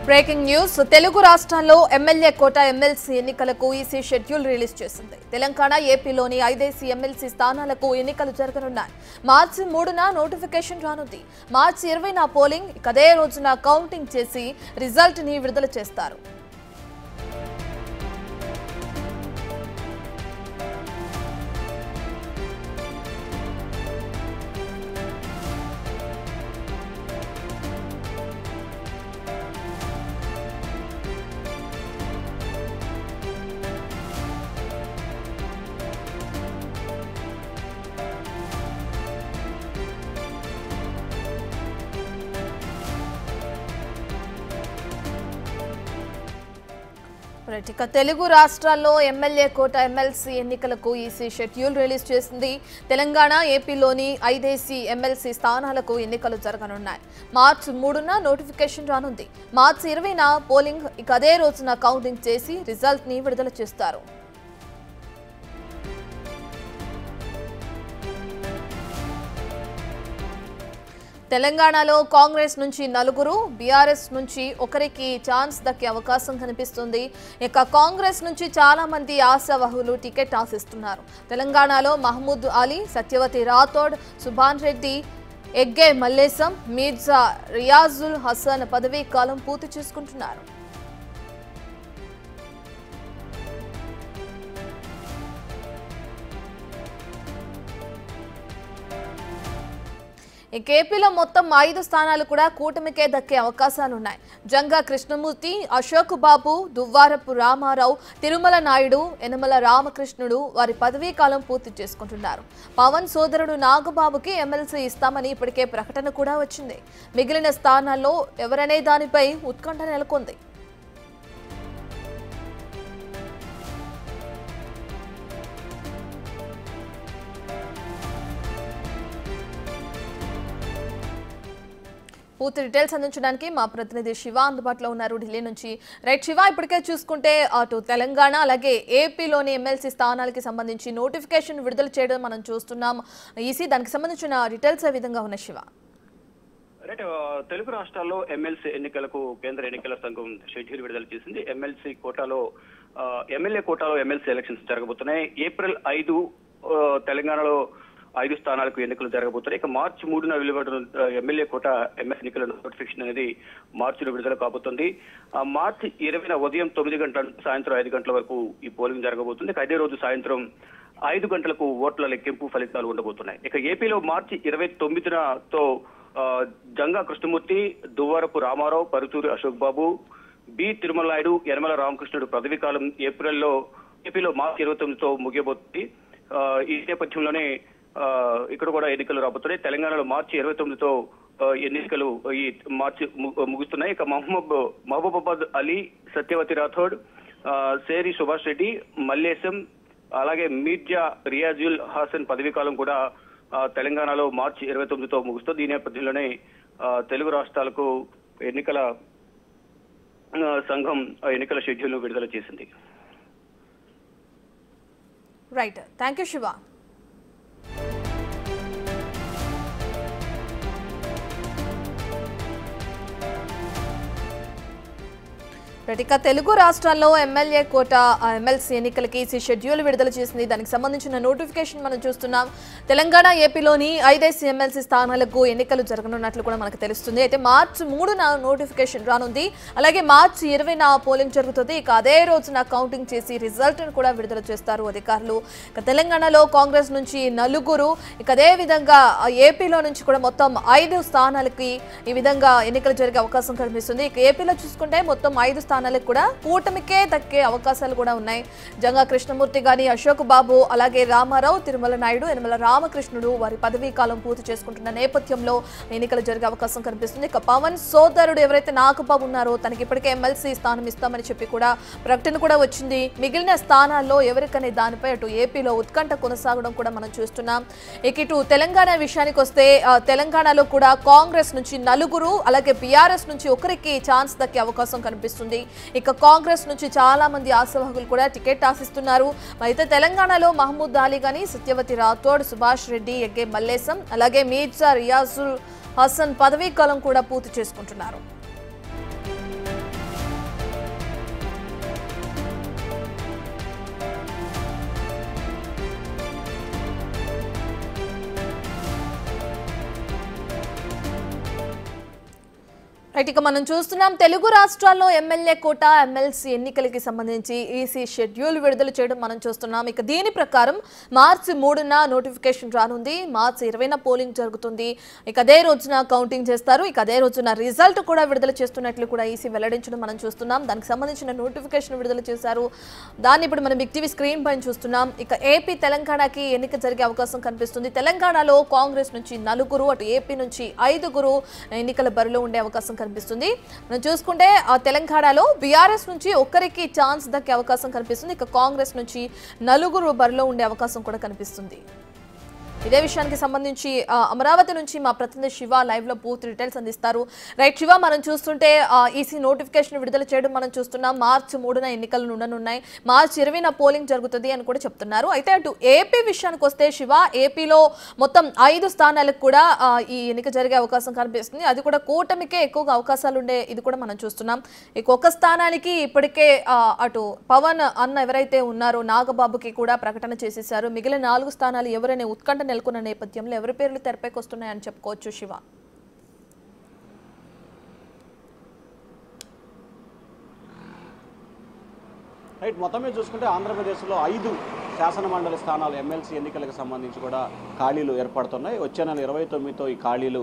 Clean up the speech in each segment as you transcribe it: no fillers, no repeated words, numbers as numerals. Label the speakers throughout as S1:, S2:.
S1: Breaking news Telugu రాష్ట్రాల్లో MLA కోట MLC ఎన్నికలకు EC schedule release చేసింది. తెలంగాణ ఏపీలోని 5 ఎమ్మెల్సీ స్థానాలకు ఎన్నికలు జరగనున్నాయి. మార్చి 3న నోటిఫికేషన్ రానుంది. మార్చి 20న పోలింగ్, అదే రోజున కౌంటింగ్ చేసి రిజల్ట్ ని విడుదల చేస్తారు. ఇక తెలుగు రాష్ట్రాల్లో ఎమ్మెల్యే కోట ఎమ్మెల్సీ ఎన్నికలకు ఈసీ షెడ్యూల్ రిలీజ్ చేసింది. తెలంగాణ ఏపీలోని 5 ఎమ్మెల్సీ స్థానాలకు ఎన్నికలు జరగనున్నాయి. మార్చి 3న నోటిఫికేషన్ రానుంది. మార్చి 20న పోలింగ్, అదే రోజున కౌంటింగ్ చేసి రిజల్ట్ ని విడుదల చేస్తారు. తెలంగాణలో కాంగ్రెస్ నుంచి 4, బీఆర్ఎస్ నుంచి 1కి ఛాన్స్ దక్కే అవకాశం కనిపిస్తుంది. ఇక కాంగ్రెస్ నుంచి చాలా మంది ఆశావహులు టికెట్ ఆశిస్తున్నారు. తెలంగాణలో మహమూద్ అలీ, సత్యవతి రాథోడ్, సుభాన్ రెడ్డి, ఎగ్గే మల్లేశం, మీర్జా రియాజుల్ హసన్ పదవీ కాలం పూర్తి చేసుకుంటున్నారు. ఏపీలో మొత్తం 5 స్థానాలు కూడా కూటమికే దక్కే అవకాశాలున్నాయి. జంగా కృష్ణమూర్తి, అశోక్ బాబు, దువ్వారపు రామారావు, తిరుమల నాయుడు, యనమల రామకృష్ణుడు వారి పదవీ కాలం పూర్తి చేసుకుంటున్నారు. పవన్ సోదరుడు నాగబాబుకి ఎమ్మెల్సీ ఇస్తామని ఇప్పటికే ప్రకటన కూడా వచ్చింది. మిగిలిన స్థానాల్లో ఎవరనే దానిపై ఉత్కంఠ నెలకొంది. పూర్తి డీటెయిల్స్ అందించడానికి మా ప్రతినిధి శివ అందుబాటులో ఉన్నారు ఢిల్లీ నుంచి. రైట్ శివ, ఇప్పటికే చూసుకుంటే అటు తెలంగాణ అలాగే ఏపీలోని ఎమ్మెల్సీ స్థానాలకి సంబంధించి నోటిఫికేషన్ విడుదల చేయడం మనం చూస్తున్నాం. ఈసీ దానికి సంబంధించిన డీటెయిల్స్ ఏ విధంగా ఉన్నాయి శివ?
S2: రైట్, తెలుగు రాష్ట్రాల్లో ఎమ్మెల్సీ ఎన్నికలకు కేంద్ర ఎన్నికల సంఘం షెడ్యూల్ విడుదల చేసింది. ఎమ్మెల్యే కోటాలో ఎమ్మెల్సీ ఎలక్షన్స్ జరగబోతున్నాయి. ఏప్రిల్ 5 తెలంగాణలో 5 స్థానాలకు ఎన్నికలు జరగబోతున్నాయి. ఇక మార్చి 3న వెలువడిన ఎమ్మెల్యే కోట ఎమ్మెల్సీ ఎన్నికల నోటిఫికేషన్ అనేది మార్చిలో విడుదల కాబోతుంది. మార్చి 20న ఉదయం 9 గంటల సాయంత్రం 5 గంటల వరకు ఈ పోలింగ్ జరగబోతుంది. ఇక అదే రోజు సాయంత్రం 5 గంటలకు ఓట్ల లెక్కింపు ఫలితాలు ఉండబోతున్నాయి. ఇక ఏపీలో మార్చి 29తో జంగా కృష్ణమూర్తి, దువ్వారపు రామారావు, పరుచూరి అశోక్ బాబు, బి తిరుమల నాయుడు, యనమల రామకృష్ణుడు పదవీ కాలం ఏపీలో మార్చి 29తో ముగియబోతుంది. ఈ నేపథ్యంలోనే ఇక్కడ కూడా ఎన్నికలు రాబోతున్నాయి. తెలంగాణలో మార్చి 29తో ఎన్నికలు ఈ మార్చి ముగుస్తున్నాయి. ఇక మహబూబాబాద్ అలీ, సత్యవతి రాథోడ్, సేరి సుభాష్ రెడ్డి, మల్లేశం అలాగే మీర్జా రియాజుల్ హాసన్ పదవీ కాలం కూడా తెలంగాణలో మార్చి 29తో ముగుస్తుంది. ఈ నేపథ్యంలోనే తెలుగు రాష్ట్రాలకు ఎన్నికల సంఘం ఎన్నికల షెడ్యూల్ విడుదల చేసింది.
S1: Right, thank you Shiva. ఇక తెలుగు రాష్ట్రాల్లో ఎమ్మెల్యే కోట ఎమ్మెల్సీ ఎన్నికలకి ఈసీ షెడ్యూల్ విడుదల చేసింది. దానికి సంబంధించిన నోటిఫికేషన్ మనం చూస్తున్నాం. తెలంగాణ ఏపీలోని 5 ఎమ్మెల్సీ స్థానాలకు ఎన్నికలు జరగనున్నట్లు కూడా మనకు తెలుస్తుంది. అయితే మార్చి 3న నోటిఫికేషన్ రానుంది. అలాగే మార్చి 20న పోలింగ్ జరుగుతుంది. ఇక అదే రోజున కౌంటింగ్ చేసి రిజల్ట్ కూడా విడుదల చేస్తారు అధికారులు. ఇక తెలంగాణలో కాంగ్రెస్ నుంచి 4, ఇక అదే విధంగా ఏపీలో నుంచి కూడా మొత్తం 5 స్థానాలకి ఈ విధంగా ఎన్నికలు జరిగే అవకాశం కనిపిస్తుంది. ఇక ఏపీలో చూసుకుంటే మొత్తం 5 స్థానాలకు కూడా కూటమికే దక్కే అవకాశాలు కూడా ఉన్నాయి. జంగా కృష్ణమూర్తి గాని, అశోక్ బాబు, అలాగే రామారావు, తిరుమల నాయుడు, యనమల రామకృష్ణుడు వారి పదవీ కాలం పూర్తి చేసుకుంటున్న నేపథ్యంలో ఎన్నికలు జరిగే అవకాశం కనిపిస్తుంది. ఇక పవన్ సోదరుడు ఎవరైతే నాగబాబు ఉన్నారో తనకి ఇప్పటికే ఎమ్మెల్సీ స్థానం ఇస్తామని చెప్పి కూడా ప్రకటన కూడా వచ్చింది. మిగిలిన స్థానాల్లో ఎవరికనే దానిపై అటు ఏపీలో ఉత్కంఠ కొనసాగడం కూడా మనం చూస్తున్నాం. ఇక ఇటు తెలంగాణ విషయానికి వస్తే తెలంగాణలో కూడా కాంగ్రెస్ నుంచి 4, అలాగే బీఆర్ఎస్ నుంచి 1కి ఛాన్స్ దక్కే అవకాశం కనిపిస్తుంది. ఇక కాంగ్రెస్ నుంచి చాలా మంది ఆశావహులు కూడా టికెట్ ఆశిస్తున్నారు. అయితే తెలంగాణలో మహమూద్ అలీ గాని, సత్యవతి రాథోడ్, సుభాష్ రెడ్డి, ఎగ్గే మల్లేశం, అలాగే మీర్జా రియాజుల్ హసన్ పదవీ కాలం కూడా పూర్తి చేసుకుంటున్నారు. రైట్, ఇక మనం చూస్తున్నాం తెలుగు రాష్ట్రాల్లో ఎమ్మెల్యే కోట ఎమ్మెల్సీ ఎన్నికలకి సంబంధించి ఈసీ షెడ్యూల్ విడుదల చేయడం మనం చూస్తున్నాం. ఇక దీని ప్రకారం మార్చి 3న నోటిఫికేషన్ రానుంది. మార్చి 20న పోలింగ్ జరుగుతుంది. ఇక అదే రోజున కౌంటింగ్ చేస్తారు. ఇక అదే రోజున రిజల్ట్ కూడా విడుదల చేస్తున్నట్లు కూడా ఈసీ వెల్లడించడం మనం చూస్తున్నాం. దానికి సంబంధించిన నోటిఫికేషన్ విడుదల చేశారు. దాన్ని ఇప్పుడు మనం బిగ్ టీవీ స్క్రీన్ పైన చూస్తున్నాం. ఇక ఏపీ తెలంగాణకి ఎన్నిక జరిగే అవకాశం కనిపిస్తుంది. తెలంగాణలో కాంగ్రెస్ నుంచి 4, అటు ఏపీ నుంచి 5 ఎన్నికల బరిలో ఉండే అవకాశం కనిపిస్తుంది. మనం చూసుకుంటే తెలంగాణలో బీఆర్ఎస్ నుంచి ఒక్కరికి ఛాన్స్ దక్కే అవకాశం కనిపిస్తుంది. ఇక కాంగ్రెస్ నుంచి 4 బరిలో ఉండే అవకాశం కూడా కనిపిస్తుంది. ఇదే విషయానికి సంబంధించి అమరావతి నుంచి మా ప్రతినిధి శివ లైవ్ లో పూర్తి డీటెయిల్స్ అందిస్తారు. రైట్ శివ, మనం చూస్తుంటే ఈసీ నోటిఫికేషన్ విడుదల చేయడం మనం చూస్తున్నాం. మార్చి 3న ఎన్నికలు ఉండనున్నాయి. మార్చి 20న పోలింగ్ జరుగుతుంది అని కూడా చెప్తున్నారు. అయితే అటు ఏపీ విషయానికి వస్తే శివ, ఏపీలో మొత్తం 5 స్థానాలకు కూడా ఈ ఎన్నిక జరిగే అవకాశం కనిపిస్తుంది. అది కూడా కూటమికే ఎక్కువగా అవకాశాలు ఉండే ఇది కూడా మనం చూస్తున్నాం. ఇక ఒక స్థానానికి ఇప్పటికే అటు పవన్ అన్న ఎవరైతే ఉన్నారో నాగబాబుకి కూడా ప్రకటన చేసేశారు. మిగిలిన 4 స్థానాలు ఎవరైనా ఉత్కంఠ నెలకొన్న నేపథ్యంలో ఎవరి పేర్లు తెరపైకి వస్తున్నాయని చెప్పుకోవచ్చు శివ.
S3: రైట్, మొత్తం మీద చూసుకుంటే ఆంధ్రప్రదేశ్లో 5 శాసనమండలి స్థానాలు ఎమ్మెల్సీ ఎన్నికలకు సంబంధించి కూడా ఖాళీలు ఏర్పడుతున్నాయి. వచ్చే నెల 29తో ఈ ఖాళీలు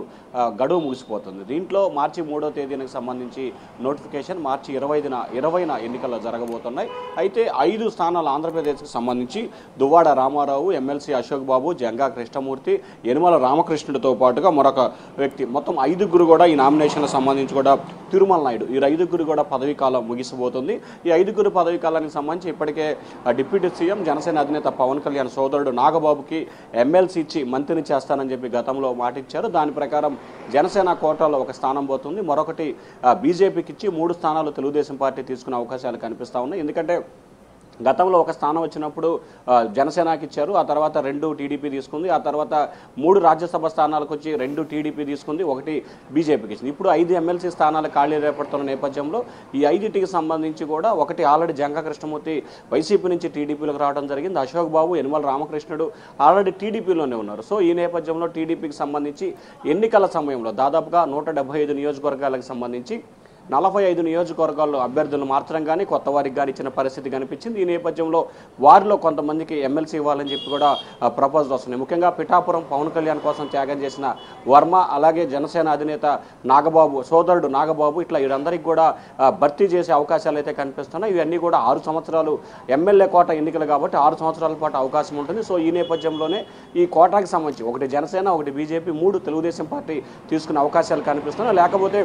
S3: గడువు ముగిసిపోతుంది. దీంట్లో మార్చి 3వ తేదీకి సంబంధించి నోటిఫికేషన్, మార్చి 20న ఎన్నికలు జరగబోతున్నాయి. అయితే 5 స్థానాలు ఆంధ్రప్రదేశ్కి సంబంధించి దువ్వాడ రామారావు, ఎమ్మెల్సీ అశోక్ బాబు, జంగా కృష్ణమూర్తి, యనమల రామకృష్ణుడితో పాటుగా మరొక వ్యక్తి, మొత్తం 5 కూడా ఈ నామినేషన్లకు సంబంధించి కూడా తిరుమల నాయుడు, ఈ 5 కూడా పదవీ కాలం ముగిసిపోతుంది. ఈ 5 పదవీ కాలానికి సంబంధించి ఇప్పటికే డిప్యూటీ సీఎం జనసేన అధినేత పవన్ కళ్యాణ్ సోదరుడు నాగబాబుకి ఎమ్మెల్సీ ఇచ్చి మంత్రిని చేస్తానని చెప్పి గతంలో మాటిచ్చారు. దాని ప్రకారం జనసేన కోటాలో ఒక స్థానం పోతుంది. మరొకటి బీజేపీకి ఇచ్చి 3 స్థానాలు తెలుగుదేశం పార్టీ తీసుకునే అవకాశాలు కనిపిస్తూ ఉన్నాయి. ఎందుకంటే గతంలో ఒక స్థానం వచ్చినప్పుడు జనసేనకి ఇచ్చారు. ఆ తర్వాత 2 టీడీపీ తీసుకుంది. ఆ తర్వాత 3 రాజ్యసభ స్థానాలకు వచ్చి 2 టీడీపీ తీసుకుంది, 1 బీజేపీకి ఇచ్చింది. ఇప్పుడు 5 ఎమ్మెల్సీ స్థానాలు ఖాళీ రేపడుతున్న నేపథ్యంలో ఈ 5టికి సంబంధించి కూడా ఒకటి ఆల్రెడీ జంగా కృష్ణమూర్తి వైసీపీ నుంచి టీడీపీలోకి రావడం జరిగింది. అశోక్ బాబు, యనమల రామకృష్ణుడు ఆల్రెడీ టీడీపీలోనే ఉన్నారు. సో ఈ నేపథ్యంలో టీడీపీకి సంబంధించి ఎన్నికల సమయంలో దాదాపుగా 175 నియోజకవర్గాలకు సంబంధించి 45 నియోజకవర్గాల్లో అభ్యర్థులు మార్చడం కానీ కొత్త వారికి కానీ ఇచ్చిన పరిస్థితి కనిపించింది. ఈ నేపథ్యంలో వారిలో కొంతమందికి ఎమ్మెల్సీ ఇవ్వాలని చెప్పి కూడా ప్రపోజల్ వస్తున్నాయి. ముఖ్యంగా పిఠాపురం పవన్ కళ్యాణ్ కోసం త్యాగం చేసిన వర్మ, అలాగే జనసేన అధినేత నాగబాబు సోదరుడు నాగబాబు, ఇట్లా వీరందరికీ కూడా భర్తీ చేసే అవకాశాలు అయితే కనిపిస్తున్నాయి. ఇవన్నీ కూడా 6 సంవత్సరాలు ఎమ్మెల్యే కోట ఎన్నికలు కాబట్టి 6 సంవత్సరాల పాటు అవకాశం ఉంటుంది. సో ఈ నేపథ్యంలోనే ఈ కోటాకి సంబంధించి 1 జనసేన, 1 బీజేపీ, 3 తెలుగుదేశం పార్టీ తీసుకునే అవకాశాలు కనిపిస్తున్నాయి. లేకపోతే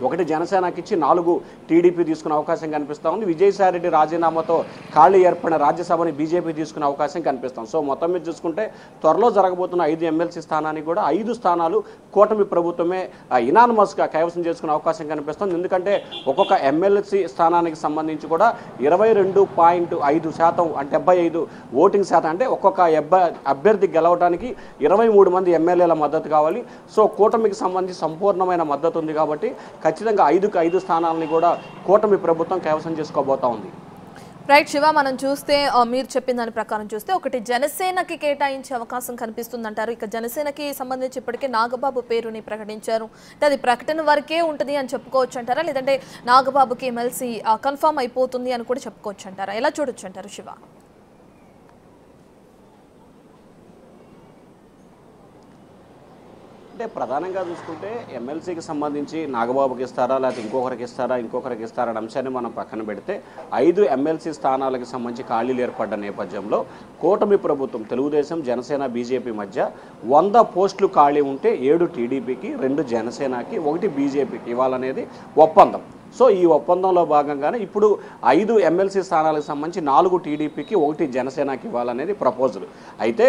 S3: 1 జనసేనకి ఇచ్చి 4 టీడీపీ తీసుకునే అవకాశం కనిపిస్తూ ఉంది. విజయసాయిరెడ్డి రాజీనామాతో ఖాళీ ఏర్పడిన రాజ్యసభని బీజేపీ తీసుకునే అవకాశం కనిపిస్తాం. సో మొత్తం మీద చూసుకుంటే త్వరలో జరగబోతున్న 5 ఎమ్మెల్సీ స్థానానికి కూడా 5 స్థానాలు కూటమి ప్రభుత్వమే ఇనానిమస్గా కైవసం చేసుకునే అవకాశం కనిపిస్తుంది. ఎందుకంటే ఒక్కొక్క ఎమ్మెల్సీ స్థానానికి సంబంధించి కూడా 22.5% అంటే 75 ఓటింగ్ శాతం, అంటే ఒక్కొక్క అభ్యర్థి గెలవడానికి 23 మంది ఎమ్మెల్యేల మద్దతు కావాలి. సో కూటమికి సంబంధించి సంపూర్ణమైన మద్దతు ఉంది కాబట్టి ఖచ్చితంగా 5కి 5 స్థానాలని కూడా కూటమి ప్రభుత్వం కైవసం చేసుకోబోతా ఉంది.
S1: రైట్ శివ, మనం చూస్తే మీరు చెప్పిన దాని ప్రకారం చూస్తే 1 జనసేనకి కేటాయించే అవకాశం కనిపిస్తుంది అంటారు. ఇక జనసేనకి సంబంధించి ఇప్పటికే నాగబాబు పేరుని ప్రకటించారు. అది ప్రకటన వరకే ఉంటుంది అని చెప్పుకోవచ్చు అంటారా, లేదంటే నాగబాబుకి ఎమ్మెల్సీ కన్ఫర్మ్ అయిపోతుంది అని కూడా చెప్పుకోవచ్చు అంటారా? ఎలా చూడొచ్చు అంటారు శివ?
S3: అంటే ప్రధానంగా చూసుకుంటే ఎమ్మెల్సీకి సంబంధించి నాగబాబుకి ఇస్తారా, లేకపోతే ఇంకొకరికి ఇస్తారా అనే అంశాన్ని మనం పక్కన పెడితే 5 ఎమ్మెల్సీ స్థానాలకు సంబంధించి ఖాళీలు ఏర్పడ్డ నేపథ్యంలో కూటమి ప్రభుత్వం తెలుగుదేశం, జనసేన, బీజేపీ మధ్య 100 పోస్టులు ఖాళీ ఉంటే 7 టీడీపీకి, 2 జనసేనకి, 1 బీజేపీకి ఇవ్వాలనేది ఒప్పందం. సో ఈ ఒప్పందంలో భాగంగానే ఇప్పుడు 5 ఎమ్మెల్సీ స్థానాలకు సంబంధించి 4 టీడీపీకి, 1 జనసేనకి ఇవ్వాలనేది ప్రపోజల్. అయితే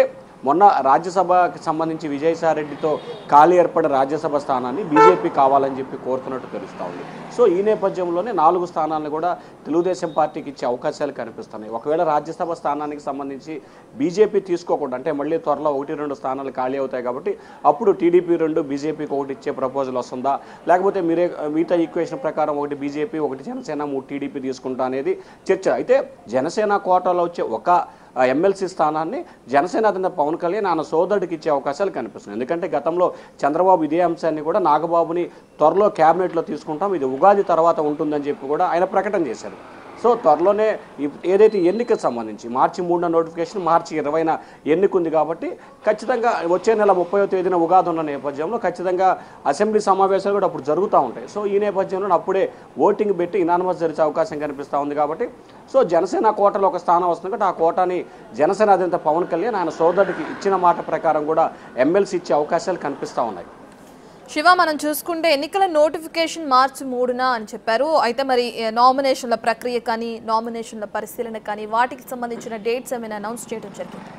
S3: మొన్న రాజ్యసభకి సంబంధించి విజయసాయిరెడ్డితో ఖాళీ ఏర్పడిన రాజ్యసభ స్థానాన్ని బీజేపీ కావాలని చెప్పి కోరుతున్నట్టు తెలుస్తూ ఉంది. సో ఈ నేపథ్యంలోనే 4 స్థానాలను కూడా తెలుగుదేశం పార్టీకి ఇచ్చే అవకాశాలు కనిపిస్తున్నాయి. ఒకవేళ రాజ్యసభ స్థానానికి సంబంధించి బీజేపీ తీసుకోకుండా, అంటే మళ్ళీ త్వరలో 1-2 స్థానాలు ఖాళీ అవుతాయి కాబట్టి అప్పుడు టీడీపీ 2, బీజేపీకి 1 ఇచ్చే ప్రపోజల్ వస్తుందా, లేకపోతే మిగతా ఈక్వేషన్ ప్రకారం 1 బీజేపీ, 1 జనసేన, 3 టీడీపీ తీసుకుంటా అనేది చర్చ. అయితే జనసేన కోటాలో వచ్చే ఒక ఎమ్మెల్సీ స్థానాన్ని జనసేన అధినేత పవన్ కళ్యాణ్ ఆయన సోదరుడికి ఇచ్చే అవకాశాలు కనిపిస్తున్నాయి. ఎందుకంటే గతంలో చంద్రబాబు ఇదే అంశాన్ని కూడా నాగబాబుని త్వరలో క్యాబినెట్లో తీసుకుంటాం, ఇది ఉగాది తర్వాత ఉంటుందని చెప్పి కూడా ఆయన ప్రకటన చేశారు. సో త్వరలోనే ఏదైతే ఎన్నికకు సంబంధించి మార్చి 3న నోటిఫికేషన్, మార్చి 20న ఎన్నిక ఉంది కాబట్టి ఖచ్చితంగా వచ్చే నెల 30వ తేదీన ఉగాది ఉన్న నేపథ్యంలో ఖచ్చితంగా అసెంబ్లీ సమావేశాలు కూడా అప్పుడు జరుగుతూ ఉంటాయి. సో ఈ నేపథ్యంలో అప్పుడే ఓటింగ్ పెట్టి ఇనానిమస్ జరిగే అవకాశం కనిపిస్తూ ఉంది. కాబట్టి సో జనసేన కోటలో ఒక స్థానం వస్తుంది కాబట్టి ఆ కోటాని జనసేన అధినేత పవన్ కళ్యాణ్ ఆయన సోదరుడికి ఇచ్చిన మాట ప్రకారం కూడా ఎమ్మెల్సీ ఇచ్చే అవకాశాలు కనిపిస్తూ ఉన్నాయి.
S1: శివ, మనం చూసుకుంటే ఎన్నికల నోటిఫికేషన్ మార్చి 3న అని చెప్పారు. అయితే మరి నామినేషన్ల ప్రక్రియ కానీ, నామినేషన్ల పరిశీలన కానీ వాటికి సంబంధించిన డేట్స్ ఏమైనా అనౌన్స్ చేయడం జరిగింది?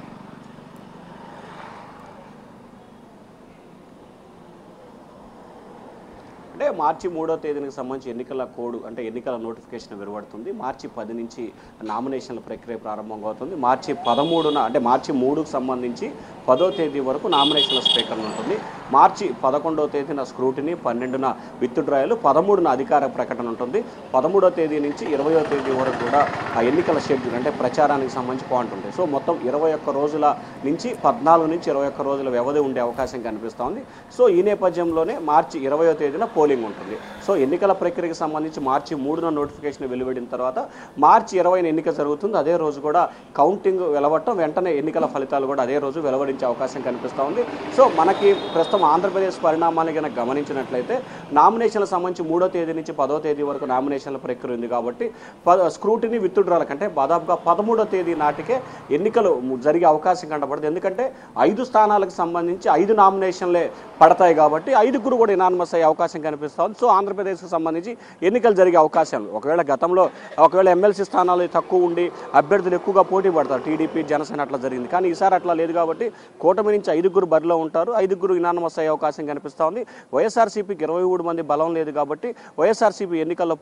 S3: అంటే మార్చి 3వ తేదీకి సంబంధించి ఎన్నికల కోడ్ అంటే ఎన్నికల నోటిఫికేషన్ వెలువడుతుంది. మార్చి 10 నుంచి నామినేషన్ల ప్రక్రియ ప్రారంభం అవుతుంది. మార్చి 13న అంటే మార్చి 3కు సంబంధించి 10వ తేదీ వరకు నామినేషన్ల స్వీకరణ ఉంటుంది. మార్చి 11వ తేదీన స్క్రూటినీ, 12న విత్డ్రాయలు, 13న అధికార ప్రకటన ఉంటుంది. 13వ తేదీ నుంచి 20వ తేదీ వరకు కూడా ఆ ఎన్నికల షెడ్యూల్ అంటే ప్రచారానికి సంబంధించి పాయింట్ ఉంటుంది. సో మొత్తం 21 రోజుల నుంచి 14 నుంచి 21 రోజుల వ్యవధి ఉండే అవకాశం కనిపిస్తోంది. సో ఈ నేపథ్యంలోనే మార్చి 20వ తేదీన పోలింగ్ ఉంటుంది. సో ఎన్నికల ప్రక్రియకు సంబంధించి మార్చి 3న నోటిఫికేషన్ వెలువడిన తర్వాత మార్చి 20న ఎన్నిక జరుగుతుంది. అదే రోజు కూడా కౌంటింగ్ వెలువడటం, వెంటనే ఎన్నికల ఫలితాలు కూడా అదే రోజు వెలువడించే అవకాశం కనిపిస్తూ ఉంది. సో మనకి ప్రస్తుతం ఆంధ్రప్రదేశ్ పరిణామాలు కనుక గమనించినట్లయితే నామినేషన్లకు సంబంధించి 3వ తేదీ నుంచి 10వ తేదీ వరకు నామినేషన్ల ప్రక్రియ ఉంది కాబట్టి స్క్రూటినీ విత్డ్రాల కంటే దాదాపుగా 13వ తేదీ నాటికే ఎన్నికలు జరిగే అవకాశం కనబడుతుంది. ఎందుకంటే 5 స్థానాలకు సంబంధించి 5 నామినేషన్లే పడతాయి కాబట్టి 5గురు కూడా ఇనానిమస్ అయ్యే అవకాశం కనిపిస్తూ ఉంది. సో ఆంధ్రప్రదేశ్కి సంబంధించి ఎన్నికలు జరిగే అవకాశాలు ఒకవేళ గతంలో ఎమ్మెల్సీ స్థానాలు తక్కువ ఉండి అభ్యర్థులు ఎక్కువగా పోటీ పడతారు, టీడీపీ జనసేన అట్లా జరిగింది. కానీ ఈసారి అట్లా లేదు కాబట్టి కూటమి నుంచి 5గురు బరిలో ఉంటారు, 5గురు ఇనానిమస్ అయ్యే అవకాశం కనిపిస్తూ ఉంది. వైఎస్ఆర్సీపీకి 23 మంది బలం లేదు కాబట్టి వైఎస్ఆర్సీపీ ఎన్నికల్లో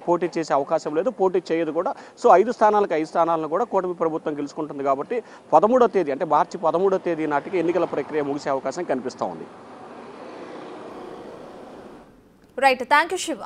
S3: పోటీ చేసే అవకాశం లేదు, పోటీ చేయదు కూడా. సో 5 స్థానాలకు 5 స్థానాలను కూడా కూటమి ప్రభుత్వం గెలుచుకుంటుంది కాబట్టి 13వ తేదీ అంటే మార్చి 13వ తేదీ నాటికి ఎన్నికల ప్రక్రియ ముగిసే అవకాశం కనిపిస్తూ ఉంది.
S1: Right, thank you Shiva.